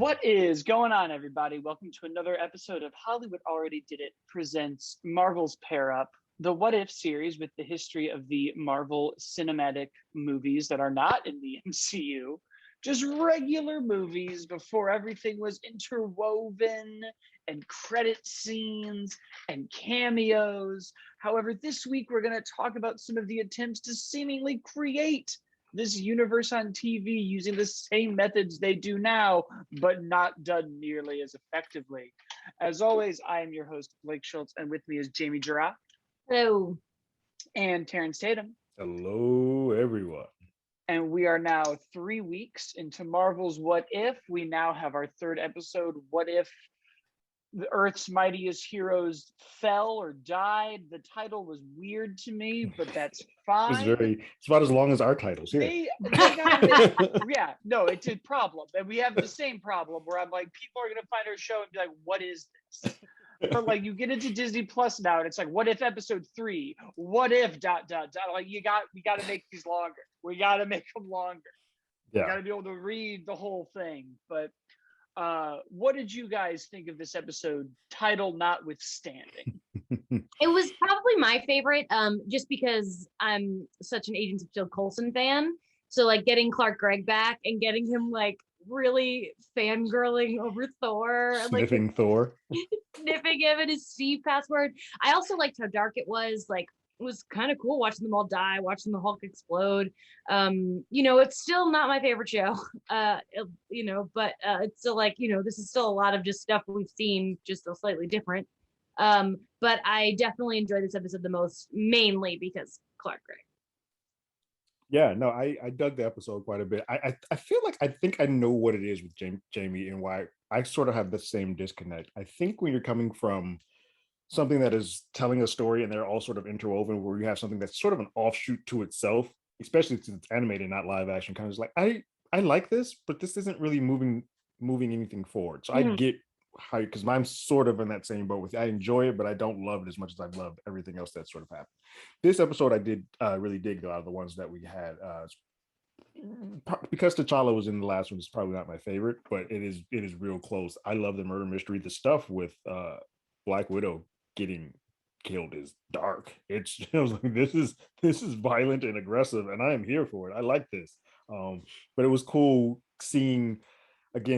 What is going on, everybody? Welcome to another episode of Hollywood Already Did It presents Marvel's Pair Up, the What If series with the history of the Marvel cinematic movies that are not in the MCU, just regular movies before everything was interwoven and credit scenes and cameos. However, this week we're going to talk about some of the attempts to seemingly create this universe on TV using the same methods they do now, but not done nearly as effectively. As always, I am your host, Blake Schultz, and with me is Jamie Girard. Hello. And Terrence Tatum. Hello, everyone. And we are now 3 weeks into Marvel's What If. We now have our third episode, What If the Earth's Mightiest Heroes Fell or Died. The title was weird to me, but that's fine. It's about as long as our titles here. It's a problem. And we have the same problem where I'm like, people are going to find our show and be like, what is this? But like, you get into Disney Plus now and it's like, what if episode 3? What if ... Like, we got to make these longer. We got to make them longer. Yeah. We got to be able to read the whole thing. But what did you guys think of this episode, title notwithstanding? It was probably my favorite, just because I'm such an Agents of S.H.I.E.L.D. Coulson fan. So like getting Clark Gregg back and getting him like really fangirling over Thor, sniffing Thor, sniffing him and his Steve password. I also liked how dark it was. Like, it was kind of cool watching them all die, watching the Hulk explode. It's still not my favorite show, but it's still like, this is still a lot of just stuff we've seen, just still slightly different. But I definitely enjoyed this episode the most, mainly because Clark Gregg. Yeah, no, I dug the episode quite a bit. I feel like I think I know what it is with Jamie and why I sort of have the same disconnect. I think when you're coming from something that is telling a story and they're all sort of interwoven, where you have something that's sort of an offshoot to itself, especially since it's animated, not live action, kind of like I like this, but this isn't really moving anything forward. So I get how, because I'm sort of in that same boat with you. I enjoy it, but I don't love it as much as I love everything else that sort of happened. This episode I did really dig, though, out of the ones that we had. Because T'Challa was in the last one, it's probably not my favorite, but it is real close. I love the murder mystery. The stuff with Black Widow getting killed is dark. I was like, this is violent and aggressive, and I am here for it. I like this. But it was cool seeing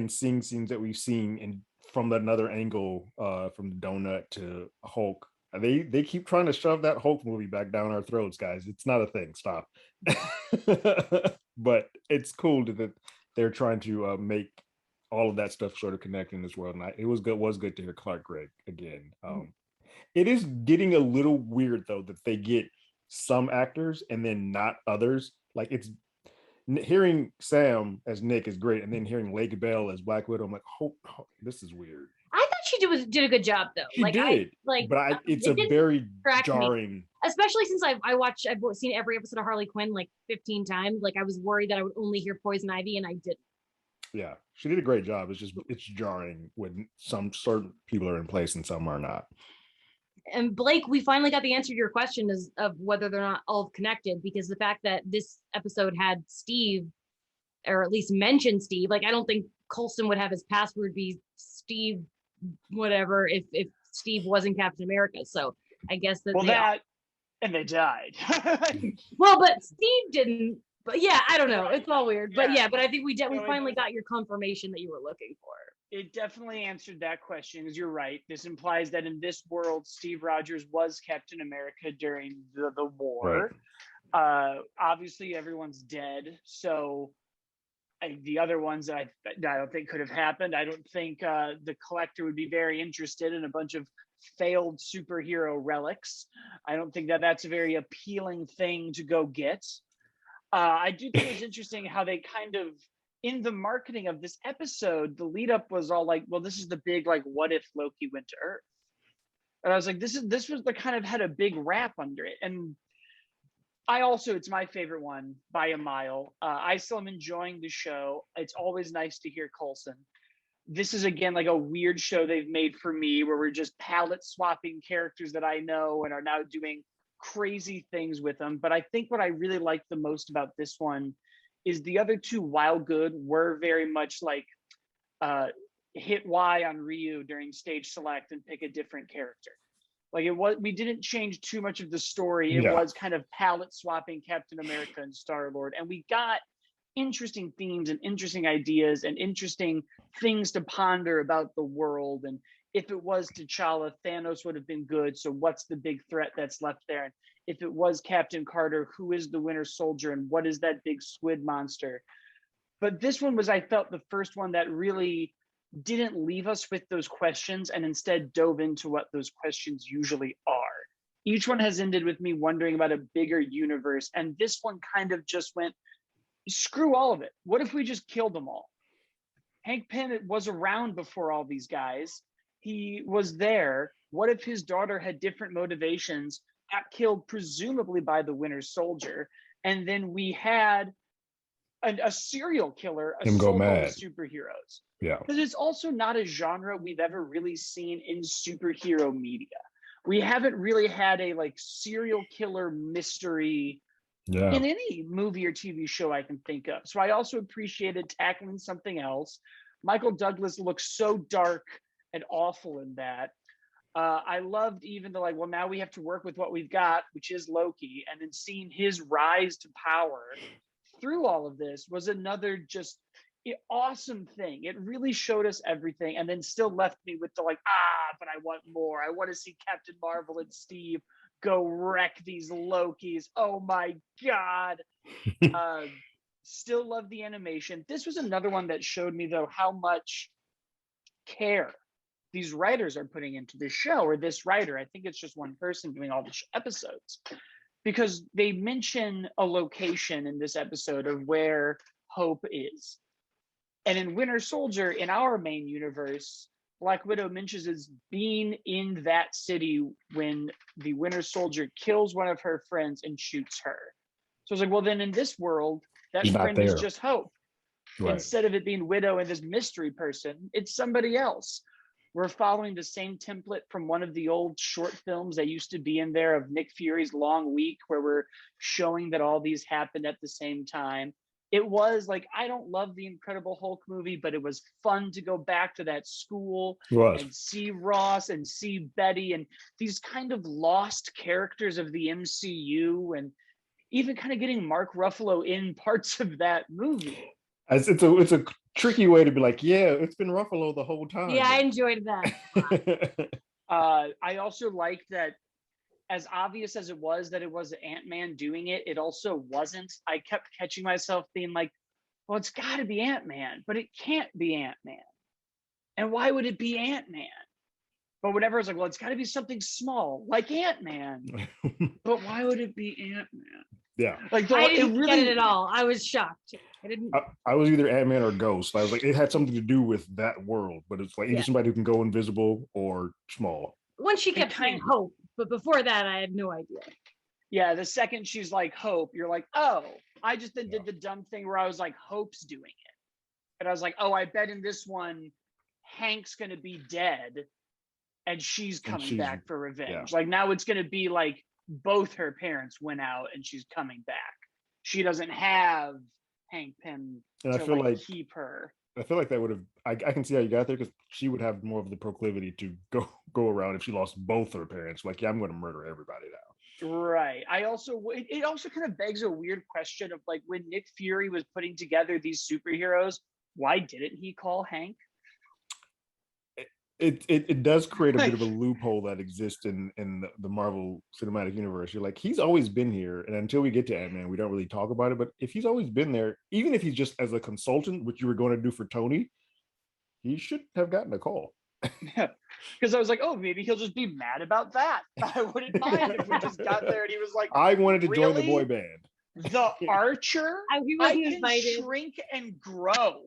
scenes that we've seen and from another angle, from the donut to Hulk. They keep trying to shove that Hulk movie back down our throats, guys. It's not a thing. Stop. But it's cool that they're trying to make all of that stuff sort of connect in this world. And it was good to hear Clark Gregg again. It is getting a little weird, though, that they get some actors and then not others. Like, it's hearing Sam as Nick is great, and then hearing Lake Bell as Black Widow, I'm like, this is is I thought she did a good job, though. She did, but it's a very jarring. Especially since I've seen every episode of Harley Quinn like 15 times. Like, I was worried that I would only hear Poison Ivy, and I didn't. Yeah, she did a great job. It's jarring when some certain people are in place and some are not. And Blake, we finally got the answer to your question of whether they're not all connected, because the fact that this episode had Steve, or at least mentioned Steve, like, I don't think Coulson would have his password be Steve whatever if Steve wasn't Captain America. So I guess that and they died. Well, but Steve didn't. But yeah, I don't know. It's all weird. But but I think we finally got your confirmation that you were looking for. It definitely answered that question, because you're right. This implies that in this world, Steve Rogers was Captain America during the war. Right. Obviously, everyone's dead. So the other ones that I don't think could have happened. I don't think the Collector would be very interested in a bunch of failed superhero relics. I don't think that that's a very appealing thing to go get. I do think it's interesting how they kind of, in the marketing of this episode, the lead up was all like, well, this is the big, like, what if Loki went to Earth? And I was like, this was the kind of had a big rap under it. And it's my favorite one by a mile. I still am enjoying the show. It's always nice to hear Coulson. This is, again, like a weird show they've made for me, where we're just palette swapping characters that I know and are now doing crazy things with them. But I think what I really like the most about this one is the other two, while good, were very much like hit Y on Ryu during stage select and pick a different character. Like it was, we didn't change too much of the story. It was kind of palette swapping Captain America and Star-Lord, and we got interesting themes and interesting ideas and interesting things to ponder about the world. And if it was T'Challa, Thanos would have been good. So what's the big threat that's left there? And if it was Captain Carter, who is the Winter Soldier and what is that big squid monster? But this one was, I felt, the first one that really didn't leave us with those questions and instead dove into what those questions usually are. Each one has ended with me wondering about a bigger universe. And this one kind of just went, screw all of it. What if we just killed them all? Hank Pym was around before all these guys. He was there. What if his daughter had different motivations, got killed presumably by the Winter Soldier, and then we had a serial killer assault all the superheroes? Yeah. Because it's also not a genre we've ever really seen in superhero media. We haven't really had a like serial killer mystery in any movie or TV show I can think of. So I also appreciated tackling something else. Michael Douglas looks so dark and awful in that. I loved even the like, well, now we have to work with what we've got, which is Loki, and then seeing his rise to power through all of this was another just awesome thing. It really showed us everything and then still left me with the like, but I want more. I want to see Captain Marvel and Steve go wreck these Lokis. Oh my God. Still love the animation. This was another one that showed me though how much care these writers are putting into this show, or this writer. I think it's just one person doing all the episodes, because they mention a location in this episode of where Hope is. And in Winter Soldier, in our main universe, Black Widow mentions is being in that city when the Winter Soldier kills one of her friends and shoots her. So I was like, well, then in this world, that friend is just Hope. Right. Instead of it being Widow and this mystery person, it's somebody else. We're following the same template from one of the old short films that used to be in there of Nick Fury's Long Week, where we're showing that all these happened at the same time. It was like, I don't love the Incredible Hulk movie, but it was fun to go back to that school and see Ross and see Betty and these kind of lost characters of the MCU, and even kind of getting Mark Ruffalo in parts of that movie. It's a tricky way to be like, yeah, it's been Ruffalo the whole time. Yeah, I enjoyed that. I also liked that, as obvious as it was that it was Ant-Man doing it, it also wasn't. I kept catching myself being like, well, it's got to be Ant-Man, but it can't be Ant-Man. And why would it be Ant-Man? But whenever I was like, well, it's got to be something small, like Ant-Man. But why would it be Ant-Man? Yeah. Like I didn't get it at all. I was shocked. I was either Ant-Man or Ghost. I was like, it had something to do with that world, but it's like either somebody who can go invisible or small. When she kept saying Hope, but before that, I had no idea. Yeah, the second she's like Hope, you're like, oh, I just did the dumb thing where I was like, Hope's doing it. And I was like, oh, I bet in this one, Hank's going to be dead and she's coming back for revenge. Like now it's going to be like both her parents went out and she's coming back. She doesn't have Hank Pym to like keep her. I feel like that would have, I can see how you got there, because she would have more of the proclivity to go around if she lost both her parents. Like, yeah, I'm going to murder everybody now. Right. It also kind of begs a weird question of like, when Nick Fury was putting together these superheroes, why didn't he call Hank? It does create a bit of a loophole that exists in the Marvel Cinematic Universe. You're like, he's always been here, and until we get to Ant-Man, we don't really talk about it. But if he's always been there, even if he's just as a consultant, which you were going to do for Tony, he should have gotten a call. Yeah, because I was like, oh, maybe he'll just be mad about that. I wouldn't mind if we just got there and he was like, I wanted to join the boy band. The Archer? I can shrink and grow.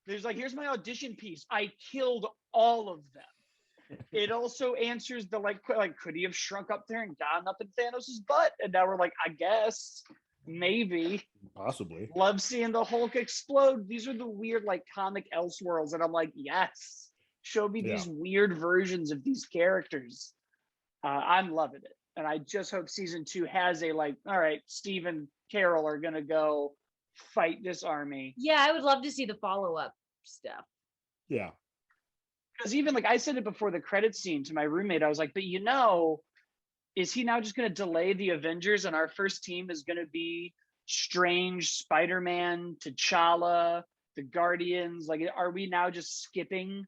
There's like, here's my audition piece. I killed all of them. It also answers the like, could he have shrunk up there and gotten up in Thanos's butt? And now we're like, I guess, maybe, possibly. Love seeing the Hulk explode. These are the weird like comic Elseworlds, and I'm like, yes, show me these weird versions of these characters. I'm loving it, and I just hope season 2 has a like, all right, Steve and Carol are gonna go fight this army. Yeah, I would love to see the follow-up stuff. Yeah. Because even like I said it before the credit scene to my roommate, I was like, but is he now just going to delay the Avengers and our first team is going to be Strange, Spider-Man, T'Challa, the Guardians? Like, are we now just skipping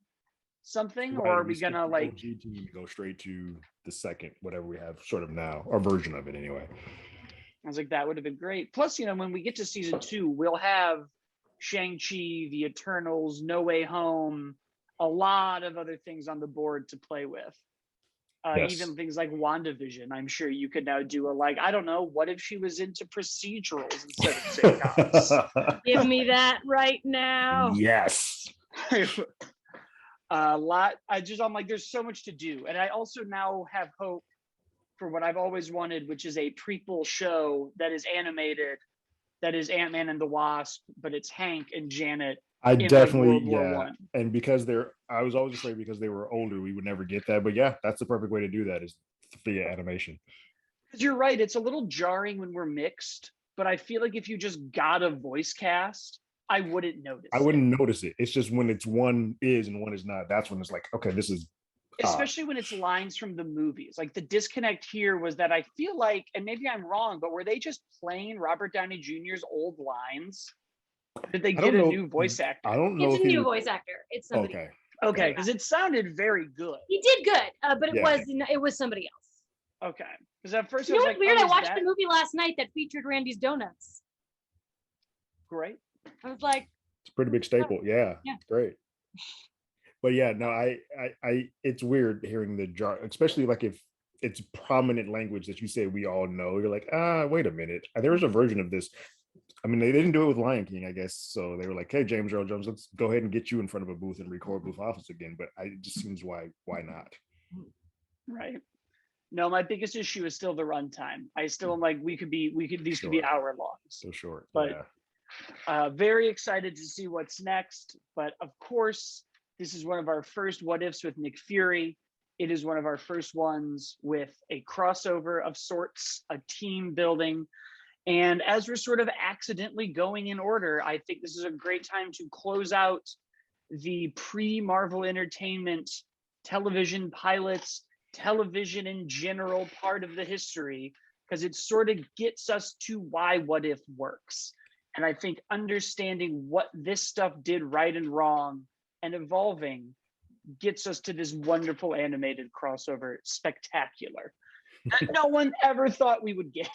something, or are we going to like OG team go straight to the second, whatever we have sort of now, or version of it anyway? I was like, that would have been great. Plus, when we get to season 2, we'll have Shang-Chi, the Eternals, No Way Home, a lot of other things on the board to play with. Yes. Even things like WandaVision. I'm sure you could now do I don't know, what if she was into procedurals instead of sitcoms? Give me that right now. Yes. A lot. I'm like, there's so much to do. And I also now have hope for what I've always wanted, which is a prequel show that is animated, that is Ant-Man and the Wasp, but it's Hank and Janet. I definitely, World War I. And because I was always afraid because they were older, we would never get that. But yeah, that's the perfect way to do that, is via animation. Because you're right, it's a little jarring when we're mixed, but I feel like if you just got a voice cast, I wouldn't notice. I wouldn't notice it. It's just when it's one is and one is not, that's when it's like, okay, this is especially when it's lines from the movies. Like the disconnect here was that I feel like, and maybe I'm wrong, but were they just playing Robert Downey Jr.'s old lines? Did they get a new voice actor? I don't know. It's a new voice actor. It's somebody. Okay, because it sounded very good. He did good, but it was somebody else. Okay, because at first it was weird. I watched the movie last night that featured Randy's Donuts. Great. I was like, it's a pretty big staple. Yeah. Great. But yeah, no, I it's weird hearing the jar, especially like if it's prominent language that you say we all know. You're like, wait a minute. There was a version of this. I mean, they didn't do it with Lion King, I guess. So they were like, hey, James Earl Jones, let's go ahead and get you in front of a booth and record Booth Office again. But it just seems why not? Right. No, my biggest issue is still the runtime. I still am like, these could be hour long. So short. But very excited to see what's next. But of course, this is one of our first what ifs with Nick Fury. It is one of our first ones with a crossover of sorts, a team building. And as we're sort of accidentally going in order, I think this is a great time to close out the pre-Marvel Entertainment television pilots, television in general part of the history, because it sort of gets us to why What If works. And I think understanding what this stuff did right and wrong and evolving gets us to this wonderful animated crossover spectacular that no one ever thought we would get.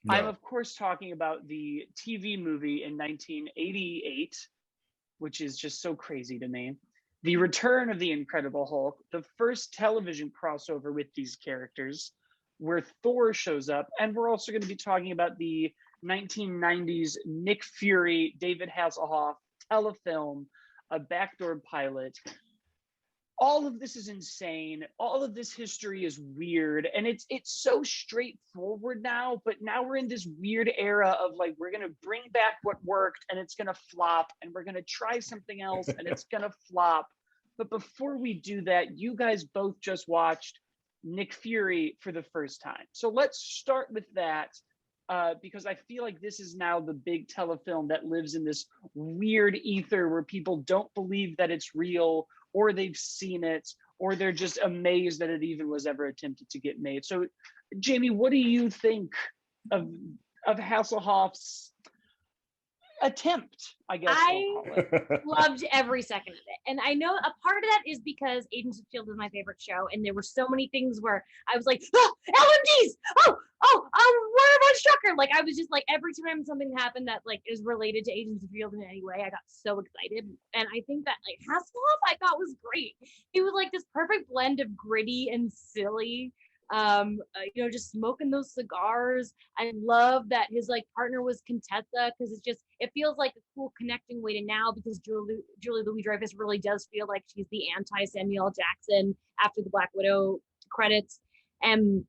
No. I'm, of course, talking about the TV movie in 1988, which is just so crazy to me. The Return of the Incredible Hulk, the first television crossover with these characters, where Thor shows up. And we're also going to be talking about the 1990s Nick Fury, David Hasselhoff telefilm, a backdoor pilot. All of this is insane. All of this history is weird. And it's so straightforward now, but now we're in this weird era of like, we're going to bring back what worked and it's going to flop, and we're going to try something else and it's going to flop. But before we do that, you guys both just watched Nick Fury for the first time. So let's start with that, because I feel like this is now the big telefilm that lives in this weird ether where people don't believe that it's real, or they've seen it, or they're just amazed that it even was ever attempted to get made. So, Jamie, what do you think of Hasselhoff's attempt, I guess? I loved every second of it. And I know a part of that is because Agents of S.H.I.E.L.D. is my favorite show, and there were so many things where I was like, LMDs! Where am I Strucker? Like, I was just like, every time something happened that like is related to Agents of S.H.I.E.L.D. in any way, I got so excited. And I think that like Hasselhoff, I thought was great. He was like this perfect blend of gritty and silly. Just smoking those cigars. I love that his like partner was Contessa, because it feels like a cool connecting way to now, because Julie Louis-Dreyfus really does feel like she's the anti Samuel L. Jackson after the Black Widow credits. And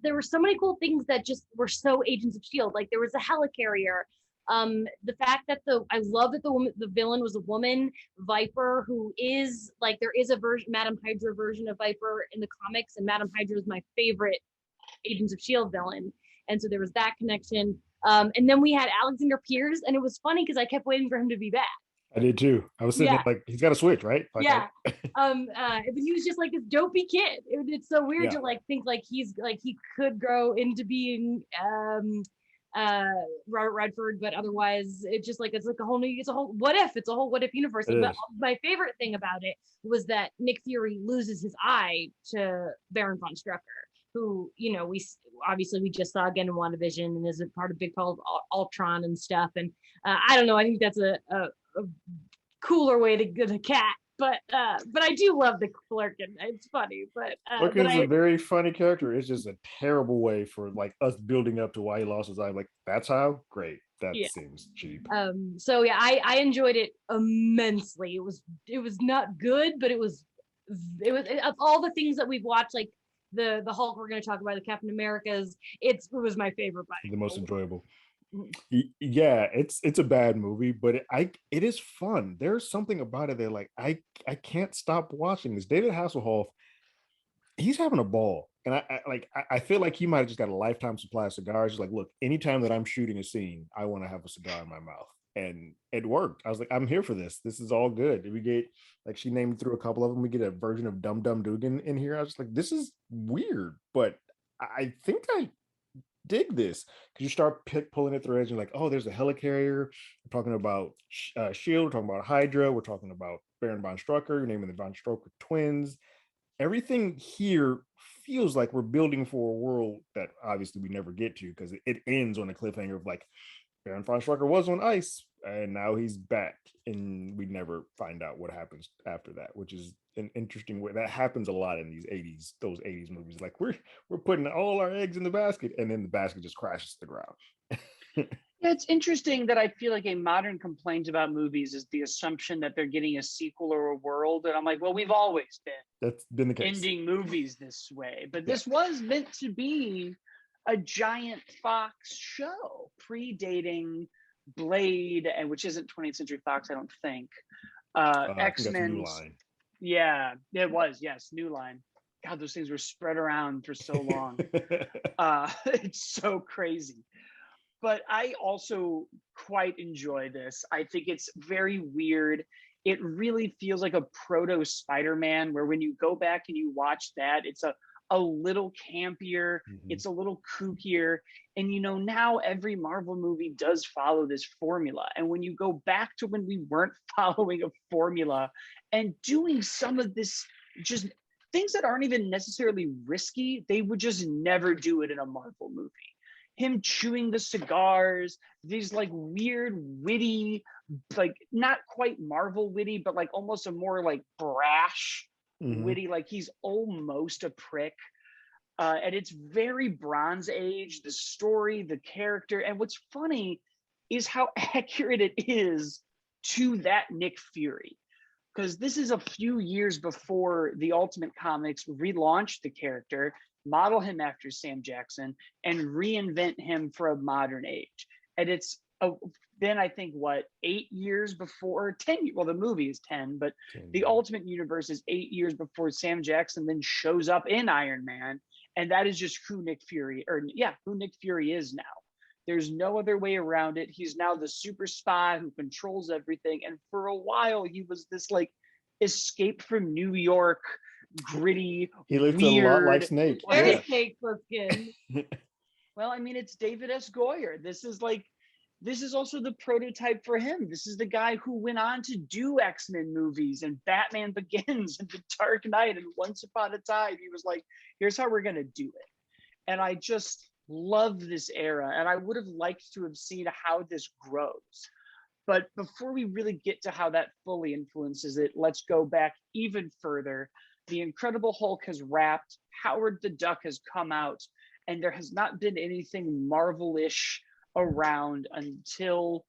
there were so many cool things that just were so Agents of S.H.I.E.L.D. Like there was a helicarrier. The fact that I love that the villain was a woman, Viper, who is like, there is a Madame Hydra version of Viper in the comics, and Madame Hydra is my favorite Agents of S.H.I.E.L.D. villain. And so there was that connection. And then we had Alexander Pierce, and it was funny because I kept waiting for him to be back. I did too. I was sitting there like, he's got to switch, right? Like, yeah. But he was just like this dopey kid. It's so weird to like think like he's like he could grow into being Robert Redford, but otherwise it's just like it's a whole what if universe. But my favorite thing about it was that Nick Fury loses his eye to Baron von Strucker, who, you know, we just saw again in WandaVision and is a part of big part of Ultron and stuff. And I don't know, I think that's a cooler way to get a cat. But I do love the Flerken. It's funny, but Flerken's a very funny character. It's just a terrible way for like us building up to why he lost his eye. Like, that's how great. That seems cheap. So yeah, I enjoyed it immensely. It was not good, but it was of all the things that we've watched, like the Hulk we're going to talk about, the Captain Americas, it was my favorite by the most enjoyable. Yeah, it's a bad movie, but it is fun. There's something about it that like I can't stop watching this. David Hasselhoff, he's having a ball, and I feel like he might have just got a lifetime supply of cigars. Just like, look, anytime that I'm shooting a scene, I want to have a cigar in my mouth, and it worked. I was like, I'm here for this. This is all good. We get, like, she named through a couple of them. We get a version of Dum Dum Dugan in here. I was like, this is weird, but I think I dig this, because you start pulling at threads. You're like, oh, there's a helicarrier. We're talking about S.H.I.E.L.D. We're talking about Hydra. We're talking about Baron von Strucker. You're naming the von Strucker twins. Everything here feels like we're building for a world that obviously we never get to, because it ends on a cliffhanger of like, Baron von Strucker was on ice and now he's back, and we never find out what happens after that, which is an interesting way. That happens a lot in those 80s movies. Like, we're putting all our eggs in the basket, and then the basket just crashes to the ground. Yeah, it's interesting that I feel like a modern complaint about movies is the assumption that they're getting a sequel or a world. And I'm like, well, we've always that's been the case, ending movies this way. But this was meant to be a giant Fox show, predating Blade, and which isn't 20th Century Fox, I don't think. X-Men. Yeah, it was. Yes, New Line. God, those things were spread around for so long. It's so crazy. But I also quite enjoy this. I think it's very weird. It really feels like a proto Spider-Man, where when you go back and you watch that, it's a little campier, it's a little kookier. And, you know, now every Marvel movie does follow this formula. And when you go back to when we weren't following a formula and doing some of this, just things that aren't even necessarily risky, they would just never do it in a Marvel movie. Him chewing the cigars, these like weird, witty, like not quite Marvel witty, but like almost a more like brash witty, like he's almost a prick. And it's very Bronze Age, the story, the character. And what's funny is how accurate it is to that Nick Fury. Because this is a few years before the Ultimate Comics relaunched the character, model him after Sam Jackson, and reinvent him for a modern age. And it's then I think 8 years before 10. Well, the movie is 10, but 10, the Ultimate Universe is 8 years before Sam Jackson then shows up in Iron Man, and that is just who Nick Fury is now. There's no other way around it. He's now the super spy who controls everything. And for a while, he was this like escape from New York, gritty, he looks weird, a lot like Snake. Very Snake looking. Well, I mean, it's David S. Goyer. This is also the prototype for him. This is the guy who went on to do X-Men movies and Batman Begins and The Dark Knight. And Once Upon a Time, he was like, here's how we're going to do it. And I just love this era. And I would have liked to have seen how this grows. But before we really get to how that fully influences it, let's go back even further. The Incredible Hulk has wrapped. Howard the Duck has come out. And there has not been anything Marvel-ish around until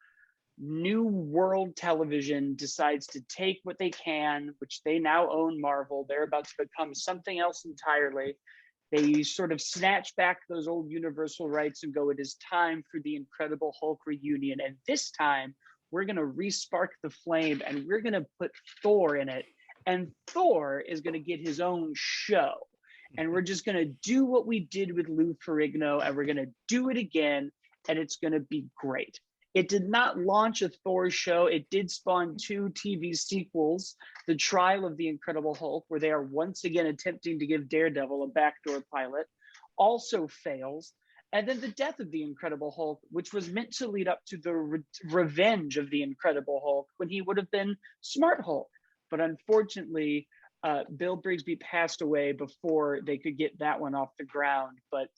New World Television decides to take what they can, which they now own Marvel. They're about to become something else entirely. They sort of snatch back those old Universal rights and go, it is time for the Incredible Hulk reunion. And this time, we're going to re-spark the flame, and we're going to put Thor in it. And Thor is going to get his own show. and we're just going to do what we did with Lou Ferrigno, and we're going to do it again, and it's going to be great. It did not launch a Thor show. It did spawn 2 TV sequels, The Trial of the Incredible Hulk, where they are once again attempting to give Daredevil a backdoor pilot, also fails. And then The Death of the Incredible Hulk, which was meant to lead up to the revenge of the Incredible Hulk when he would have been Smart Hulk. But unfortunately, Bill Brigsby passed away before they could get that one off the ground. But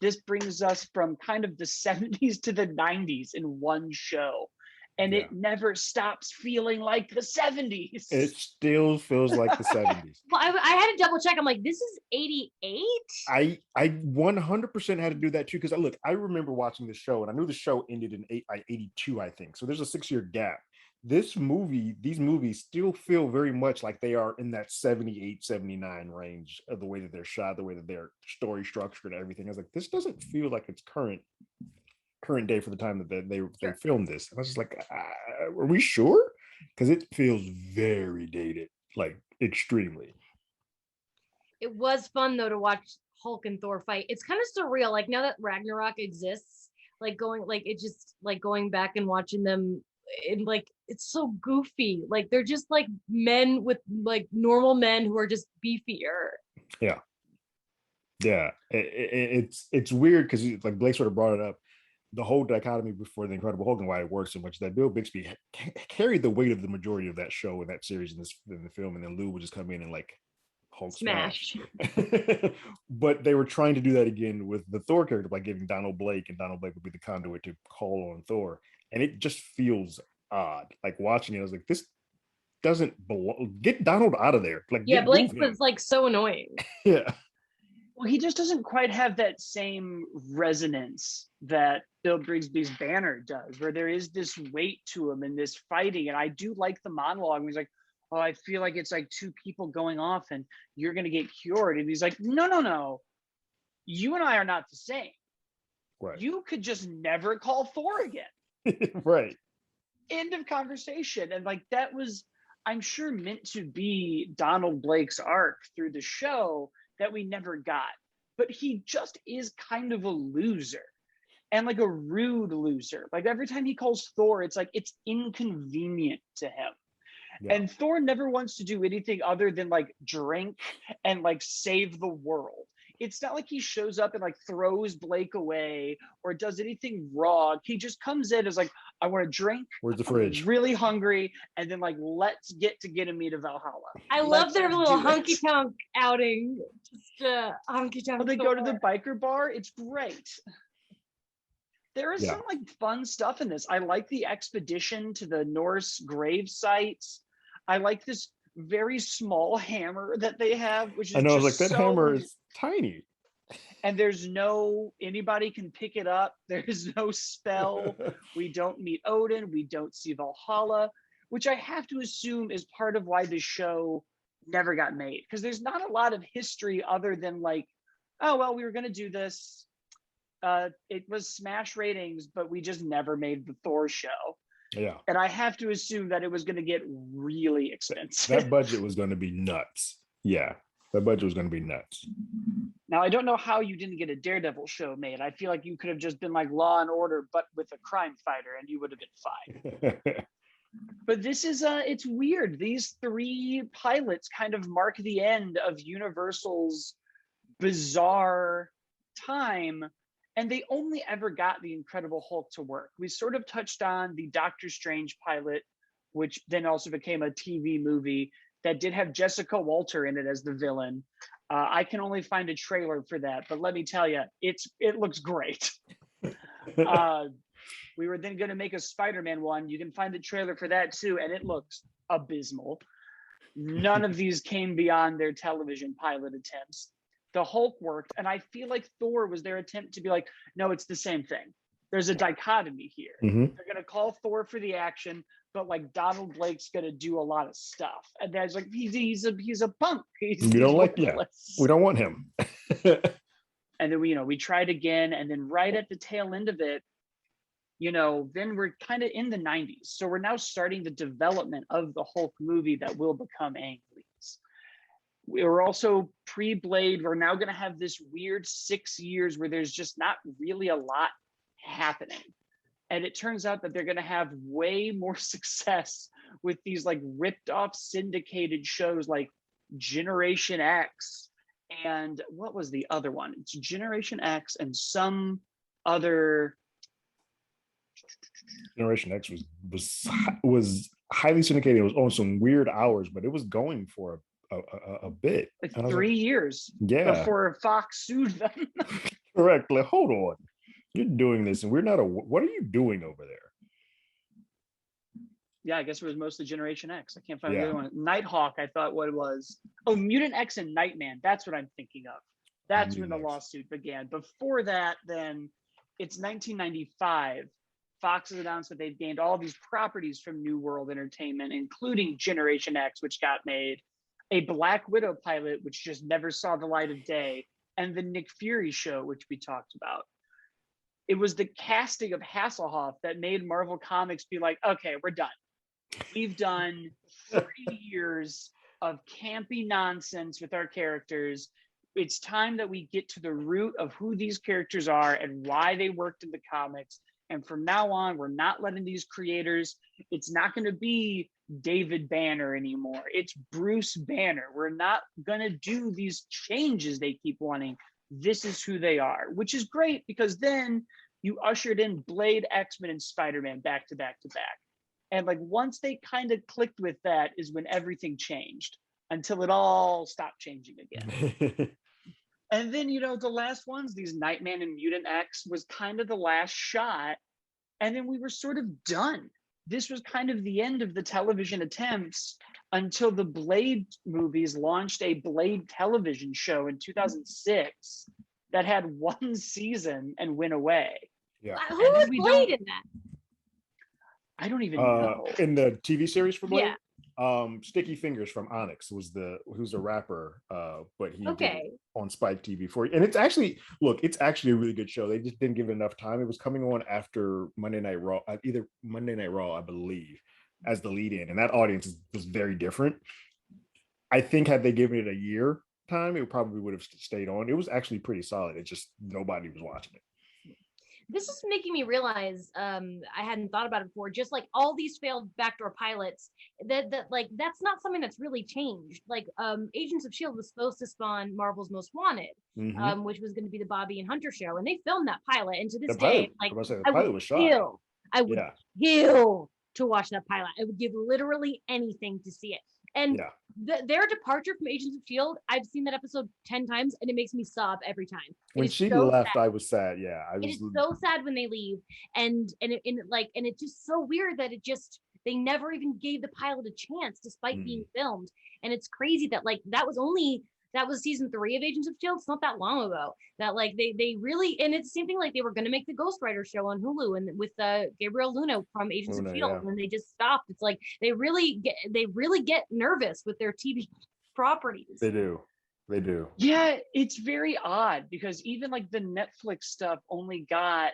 this brings us from kind of the 70s to the 90s in one show. And it never stops feeling like the 70s. It still feels like the 70s. Well, I had to double check. I'm like, this is 88? I 100% had to do that too, because look, I remember watching the show, and I knew the show ended in 82, I think. So there's a 6-year gap. These movies still feel very much like they are in that 78, 79 range of the way that they're shot, the way that their story structured and everything. I was like, this doesn't feel like it's current day for the time that they filmed this. And I was just like, are we sure? Because it feels very dated, like extremely. It was fun though to watch Hulk and Thor fight. It's kind of surreal. Like now that Ragnarok exists, going back and watching them, and like it's so goofy. Like they're just like men with like normal men who are just beefier. Yeah. It's weird because like Blake sort of brought it up. The whole dichotomy before the Incredible Hulk and why it works so much, that Bill Bixby carried the weight of the majority of that show and that series in the film, and then Lou would just come in and like Hulk smash. But they were trying to do that again with the Thor character by giving Donald Blake, and Donald Blake would be the conduit to call on Thor, and it just feels odd. Like watching it, I was like, this doesn't belong. Get Donald out of there. Like, yeah, Blake was like so annoying. Yeah. Well, he just doesn't quite have that same resonance that Bill Brigsby's Banner does, where there is this weight to him and this fighting. And I do like the monologue. He's like, oh, I feel like it's like 2 people going off and you're going to get cured. And he's like, no. You and I are not the same. Right. You could just never call Thor again. Right. End of conversation. And like that was, I'm sure, meant to be Donald Blake's arc through the show that we never got. But he just is kind of a loser, and like a rude loser. Like every time he calls Thor, it's like it's inconvenient to him. Yeah. And Thor never wants to do anything other than like drink and like save the world. It's not like he shows up and like throws Blake away or does anything wrong. He just comes in as like, I want to drink. Where's the fridge? I'm really hungry. And then like, let's get me to Valhalla. I love their little honky tonk outing. Just honky tonk. When they go to the biker bar, it's great. There is some like fun stuff in this. I like the expedition to the Norse grave sites. I like this very small hammer that they have, which is I know, I was like, that hammer is tiny. And there's no, anybody can pick it up. There's no spell. We don't meet Odin. We don't see Valhalla, which I have to assume is part of why the show never got made. Because there's not a lot of history other than like, oh, well, we were going to do this. It was smash ratings, but we just never made the Thor show. Yeah. And I have to assume that it was going to get really expensive. That budget was going to be nuts. Yeah. That budget was going to be nuts. Now, I don't know how you didn't get a Daredevil show made. I feel like you could have just been like Law and Order, but with a crime fighter, and you would have been fine. But this is, it's weird. These 3 pilots kind of mark the end of Universal's bizarre time. And they only ever got the Incredible Hulk to work. We sort of touched on the Doctor Strange pilot, which then also became a TV movie that did have Jessica Walter in it as the villain. I can only find a trailer for that, but let me tell you, it looks great. We were then going to make a Spider-Man one. You can find the trailer for that too, and it looks abysmal. None of these came beyond their television pilot attempts. The Hulk worked, and I feel like Thor was their attempt to be like, no, it's the same thing. There's a dichotomy here. Mm-hmm. They're going to call Thor for the action, but like Donald Blake's going to do a lot of stuff. And that's like, he's a punk. We don't want him. And then we tried again. And then right at the tail end of it, then we're kind of in the 90s. So we're now starting the development of the Hulk movie that will become Ang Lee's. We were also pre-Blade, we're now going to have this weird 6 years where there's just not really a lot happening. And it turns out that they're going to have way more success with these like ripped off syndicated shows like Generation X. And what was the other one? It's Generation X and some other. Generation X was highly syndicated. It was on some weird hours, but it was going for a bit. Like 3 years before Fox sued them. Correct. Like, hold on. You're doing this and we're not what are you doing over there? Yeah, I guess it was mostly Generation X. I can't find the other one. Nighthawk, I thought what it was. Oh, Mutant X and Nightman. That's what I'm thinking of. That's when the lawsuit began. Before that, then it's 1995. Fox has announced that they've gained all these properties from New World Entertainment, including Generation X, which got made, a Black Widow pilot, which just never saw the light of day, and the Nick Fury show, which we talked about. It was the casting of Hasselhoff that made Marvel Comics be like, okay, we're done. We've done 30 years of campy nonsense with our characters. It's time that we get to the root of who these characters are and why they worked in the comics. And from now on, we're not letting these creators, it's not going to be David Banner anymore. It's Bruce Banner. We're not going to do these changes they keep wanting. This is who they are, which is great because then you ushered in Blade, X-Men, and Spider-Man back to back to back. And like once they kind of clicked with that is when everything changed until it all stopped changing again. And then, you know, the last ones, these Nightman and Mutant X was kind of the last shot. And then we were sort of done. This was kind of the end of the television attempts until the Blade movies launched a Blade television show in 2006 that had one season and went away. Yeah. Who was Blade in that? I don't even know. In the TV series for Blade? Sticky Fingers from Onyx who's a rapper, but he did it on Spike TV and it's actually a really good show. They just didn't give it enough time. It was coming on after Monday Night Raw, either Monday Night Raw, I believe, as the lead in, and that audience was very different. I think had they given it a year time, it probably would have stayed on. It was actually pretty solid. It just nobody was watching it. This is making me realize I hadn't thought about it before. Just like all these failed backdoor pilots, that like that's not something that's really changed. Like Agents of S.H.I.E.L.D. was supposed to spawn Marvel's Most Wanted, which was going to be the Bobby and Hunter show, and they filmed that pilot. And to this day, like I would kill to watch that pilot. I would give literally anything to see it. And their departure from Agents of S.H.I.E.L.D., I've seen that episode 10 times and it makes me sob every time. When she left, I was sad. Yeah, it's so sad when they leave, and it's just so weird that they never even gave the pilot a chance despite being filmed. And it's crazy that like that was season 3 of Agents of S.H.I.E.L.D. It's not that long ago that like they really, and it's the same thing, like they were going to make the Ghost Rider show on Hulu and with Gabriel Luna from Agents of S.H.I.E.L.D. and they just stopped. It's like they really get nervous with their TV properties. They do. Yeah, it's very odd because even like the Netflix stuff only got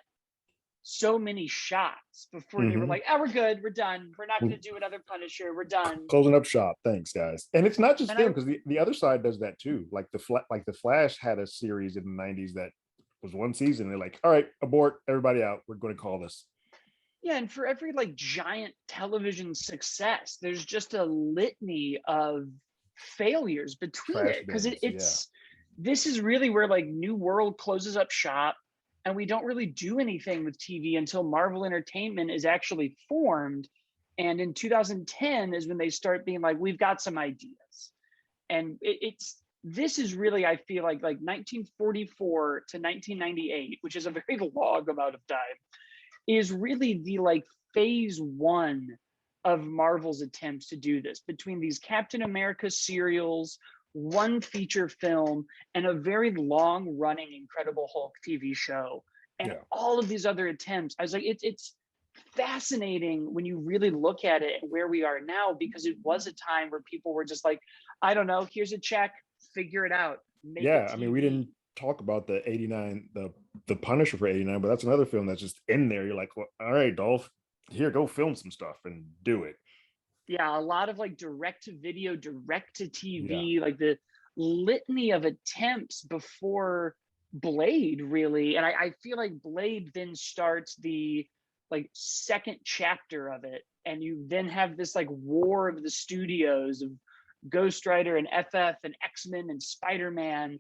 so many shots before they were like, oh, we're good, we're done, we're not going to do another Punisher, we're done, closing up shop, thanks guys. And it's not just them, because the other side does that too. Like the Flash had a series in the 90s that was one season. They're like, all right, abort, everybody out, we're going to call this. Yeah, and for every like giant television success, there's just a litany of failures between it, because this is really where like New World closes up shop. And we don't really do anything with TV until Marvel Entertainment is actually formed. And in 2010 is when they start being like, we've got some ideas. And this is really, I feel like 1944 to 1998, which is a very long amount of time, is really the like phase 1 of Marvel's attempts to do this, between these Captain America serials, one feature film, and a very long running Incredible Hulk TV show, and all of these other attempts. I was like, it's fascinating when you really look at it and where we are now, because it was a time where people were just like, I don't know, here's a check, figure it out. I mean, we didn't talk about the 89, the Punisher for 89, but that's another film that's just in there. You're like, well, all right, Dolph, here, go film some stuff and do it. Yeah, a lot of like direct to video, direct to TV, like the litany of attempts before Blade, really. And I feel like Blade then starts the like second chapter of it, and you then have this like war of the studios of Ghost Rider and FF and X-Men and Spider-Man.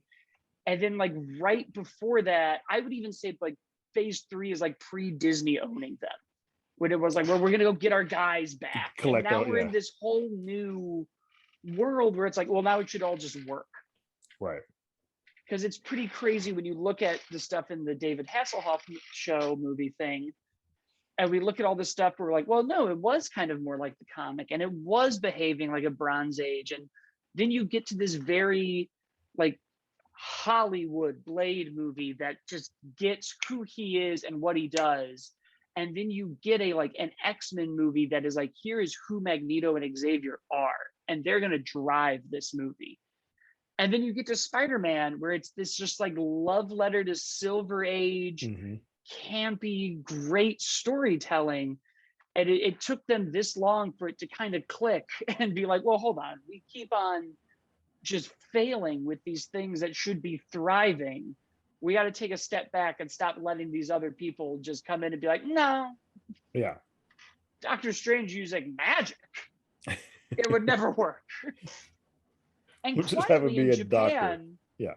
And then like right before that, I would even say like phase 3 is like pre-Disney owning them, when it was like, well, we're gonna go get our guys back. And now we're in this whole new world where it's like, well, now it should all just work. Right. Because it's pretty crazy when you look at the stuff in the David Hasselhoff show movie thing, and we look at all this stuff where we're like, well, no, it was kind of more like the comic, and it was behaving like a Bronze Age. And then you get to this very like Hollywood Blade movie that just gets who he is and what he does. And then you get a like an X-Men movie that is like, here is who Magneto and Xavier are, and they're going to drive this movie. And then you get to Spider-Man, where it's this just like love letter to Silver Age, campy, great storytelling. And it took them this long for it to kind of click and be like, well, hold on, we keep on just failing with these things that should be thriving. We got to take a step back and stop letting these other people just come in and be like, no. Yeah. Doctor Strange using magic. It would never work. And we'll just have it be a Japan, doctor. Yeah.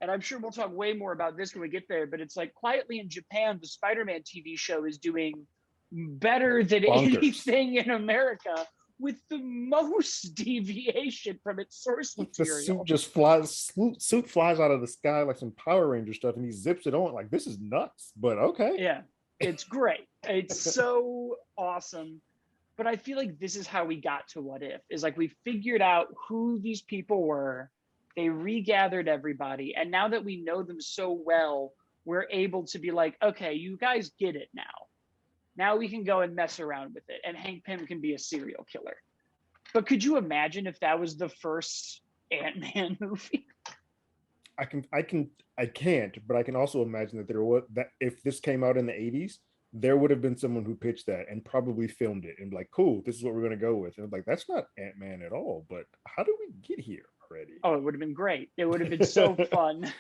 And I'm sure we'll talk way more about this when we get there, but it's like quietly in Japan, the Spider-Man TV show is doing better than anything in America, with the most deviation from its source material. The suit just flies, suit flies out of the sky like some Power Ranger stuff, and he zips it on. Like, this is nuts, but okay. Yeah, it's great. It's so awesome. But I feel like this is how we got to What If, is like we figured out who these people were. They regathered everybody. And now that we know them so well, we're able to be like, okay, you guys get it now. Now we can go and mess around with it. And Hank Pym can be a serial killer. But could you imagine if that was the first Ant-Man movie? I can't, but I can also imagine that there was that if this came out in the 80s, there would have been someone who pitched that and probably filmed it and be like, cool, this is what we're going to go with. And I'm like, that's not Ant-Man at all, but how did we get here already? Oh, it would have been great. It would have been so fun.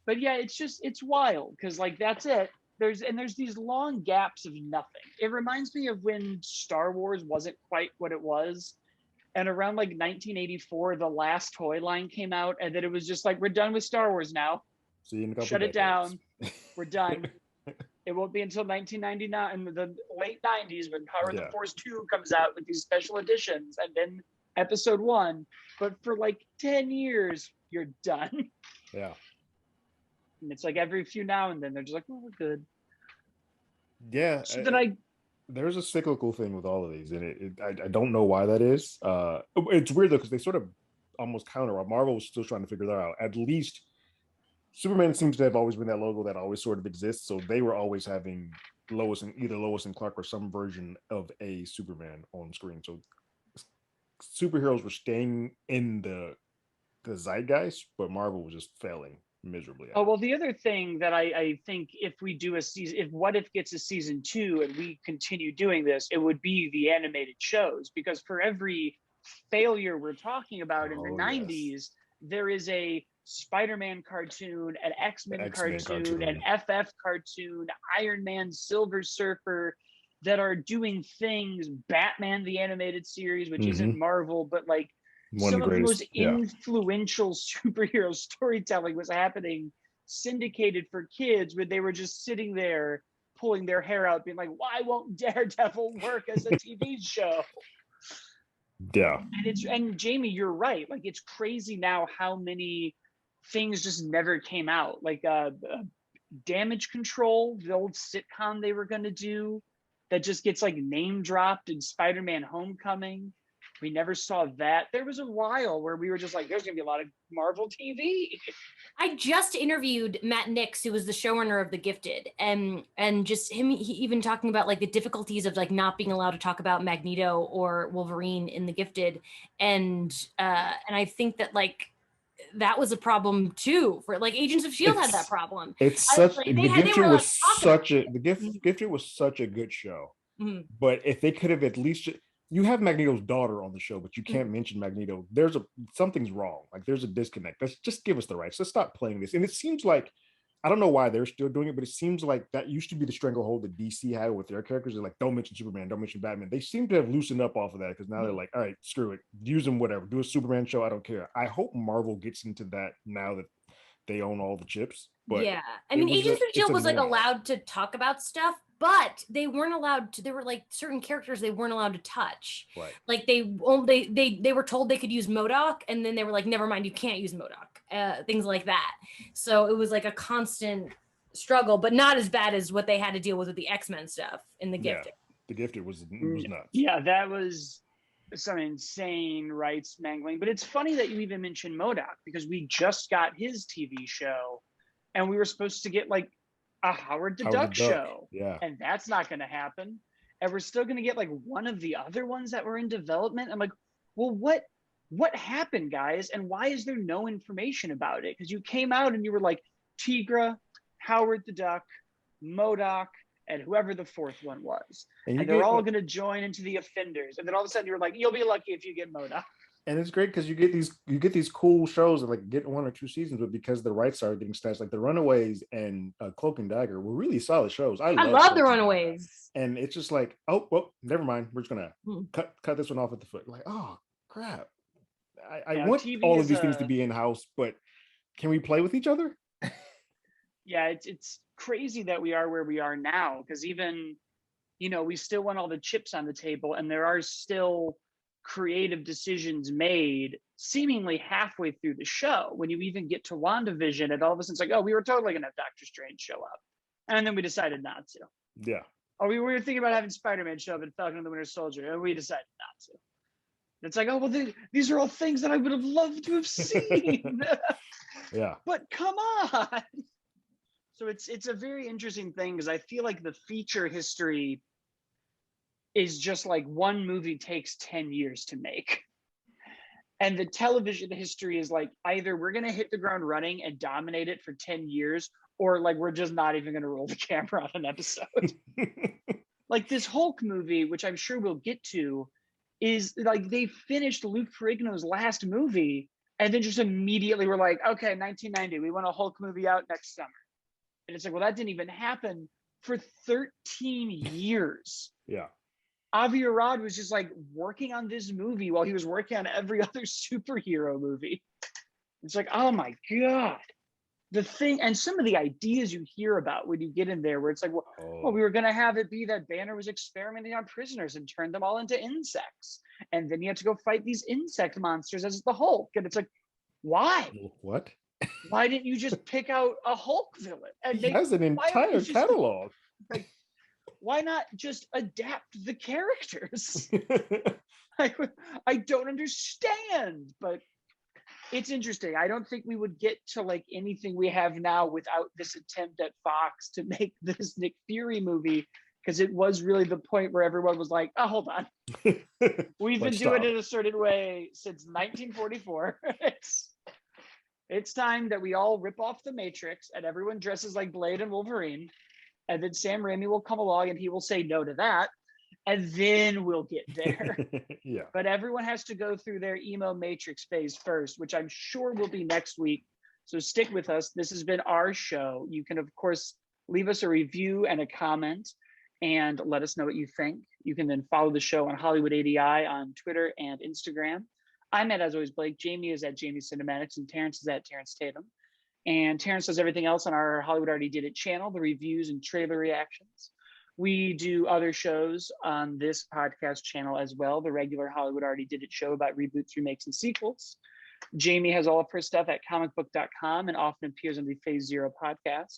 But yeah, it's wild because like, that's it. There's these long gaps of nothing. It reminds me of when Star Wars wasn't quite what it was. And around like 1984, the last toy line came out, and then it was just like, we're done with Star Wars now. See you in a couple Shut decades. it down. We're done. It won't be until 1999, in the late 90s, when Power of the Force 2 comes out with these special editions, and then Episode 1. But for like 10 years, you're done. Yeah. And it's like every few now and then, they're just like, well, we're good. Yeah. So then there's a cyclical thing with all of these, and I don't know why that is. It's weird though, because they sort of almost counter. Marvel was still trying to figure that out. At least Superman seems to have always been that logo that always sort of exists. So they were always having Lois and Clark or some version of a Superman on screen. So superheroes were staying in the zeitgeist, but Marvel was just failing miserably. Oh, well, the other thing that I think if we do a season, if What If gets a season 2 and we continue doing this, it would be the animated shows, because for every failure we're talking about in the 90s, there is a Spider-Man cartoon, an X-Men cartoon, an FF cartoon, Iron Man, Silver Surfer, that are doing things, Batman the animated series, which isn't Marvel, but like some of the most influential superhero storytelling was happening syndicated for kids, where they were just sitting there pulling their hair out being like, why won't Daredevil work as a TV show? Yeah. And Jamie, you're right. Like, it's crazy now how many things just never came out. Like Damage Control, the old sitcom they were going to do, that just gets like name dropped in Spider-Man Homecoming. We never saw that. There was a while where we were just like, there's going to be a lot of Marvel TV. I just interviewed Matt Nix, who was the showrunner of The Gifted, and just he even talking about like the difficulties of like not being allowed to talk about Magneto or Wolverine in The Gifted, and I think that like that was a problem too for like Agents of S.H.I.E.L.D. had that problem. It's such like, The Gifted was such a good show. But if they could have at least, you have Magneto's daughter on the show, but you can't mention Magneto. Something's wrong. Like there's a disconnect. Let's just give us the rights. Let's stop playing this. And it seems like I don't know why they're still doing it, but it seems like that used to be the stranglehold that DC had with their characters. They're like, don't mention Superman, don't mention Batman. They seem to have loosened up off of that because now they're like, all right, screw it, use them, whatever. Do a Superman show, I don't care. I hope Marvel gets into that now that they own all the chips. But yeah, I mean, Agents of S.H.I.E.L.D. was like allowed to talk about stuff, but they weren't allowed to. There were like certain characters they weren't allowed to touch. Right. Like they were told they could use MODOK, and then they were like, never mind, you can't use MODOK. Things like that. So it was like a constant struggle, but not as bad as what they had to deal with the X-Men stuff in the Gifted. The Gifted was nuts. Yeah, that was some insane rights mangling. But it's funny that you even mentioned MODOK because we just got his TV show, and we were supposed to get like a Howard the Duck show. Yeah, and that's not going to happen. And we're still going to get like one of the other ones that were in development. I'm like, well, what happened, guys? And why is there no information about it? Because you came out and you were like Tigra, Howard the Duck, MODOK, and whoever the fourth one was. And they're all going to join into the Offenders. And then all of a sudden you're like, you'll be lucky if you get MODOK. And it's great because you get these cool shows that like get 1 or 2 seasons, but because the rights are getting snatched, like the Runaways and Cloak and Dagger were really solid shows. I love the Runaways. And it's just like, oh well, never mind. We're just gonna cut this one off at the foot. Like, oh crap. I want TV all of these things to be in-house, but can we play with each other? Yeah, it's crazy that we are where we are now, because even, we still want all the chips on the table, and there are still creative decisions made seemingly halfway through the show. When you even get to WandaVision, and all of a sudden it's like, oh, we were totally gonna have Doctor Strange show up, and then we decided not to. Yeah. Or we were thinking about having Spider-Man show up in Falcon and the Winter Soldier, and we decided not to. And it's like, oh well, these are all things that I would have loved to have seen. Yeah. But come on. So it's a very interesting thing, because I feel like the feature history is just like one movie takes 10 years to make. And the television history is like, either we're going to hit the ground running and dominate it for 10 years, or like we're just not even going to roll the camera on an episode. Like this Hulk movie, which I'm sure we'll get to, is like they finished Luke Ferrigno's last movie and then just immediately were like, okay, 1990, we want a Hulk movie out next summer. And it's like, well, that didn't even happen for 13 years. Yeah. Avi Arad was just like working on this movie while he was working on every other superhero movie. It's like, oh my God. The thing, and some of the ideas you hear about when you get in there, where it's like, well, we were going to have it be that Banner was experimenting on prisoners and turned them all into insects. And then you have to go fight these insect monsters as the Hulk. And it's like, why? What? Why didn't you just pick out a Hulk villain? And he has an entire catalog. Like, why not just adapt the characters? I don't understand, but it's interesting. I don't think we would get to like anything we have now without this attempt at Fox to make this Nick Fury movie, because it was really the point where everyone was like, oh, hold on. We've been doing it a certain way since 1944. It's time that we all rip off the Matrix and everyone dresses like Blade and Wolverine. And then Sam Raimi will come along and he will say no to that. And then we'll get there. Yeah. But everyone has to go through their emo Matrix phase first, which I'm sure will be next week. So stick with us. This has been our show. You can, of course, leave us a review and a comment and let us know what you think. You can then follow the show on Hollywood ADI on Twitter and Instagram. I'm at, as always, Blake. Jamie is at Jamie Cinematics, and Terrence is at Terrence Tatum. And Terrence does everything else on our Hollywood Already Did It channel, the reviews and trailer reactions. We do other shows on this podcast channel as well, the regular Hollywood Already Did It show about reboots, remakes, and sequels. Jamie has all of her stuff at comicbook.com and often appears on the Phase Zero podcast.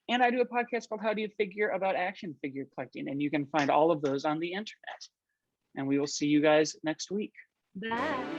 And I do a podcast called How Do You Figure about action figure collecting, and you can find all of those on the internet. And we will see you guys next week. Bye.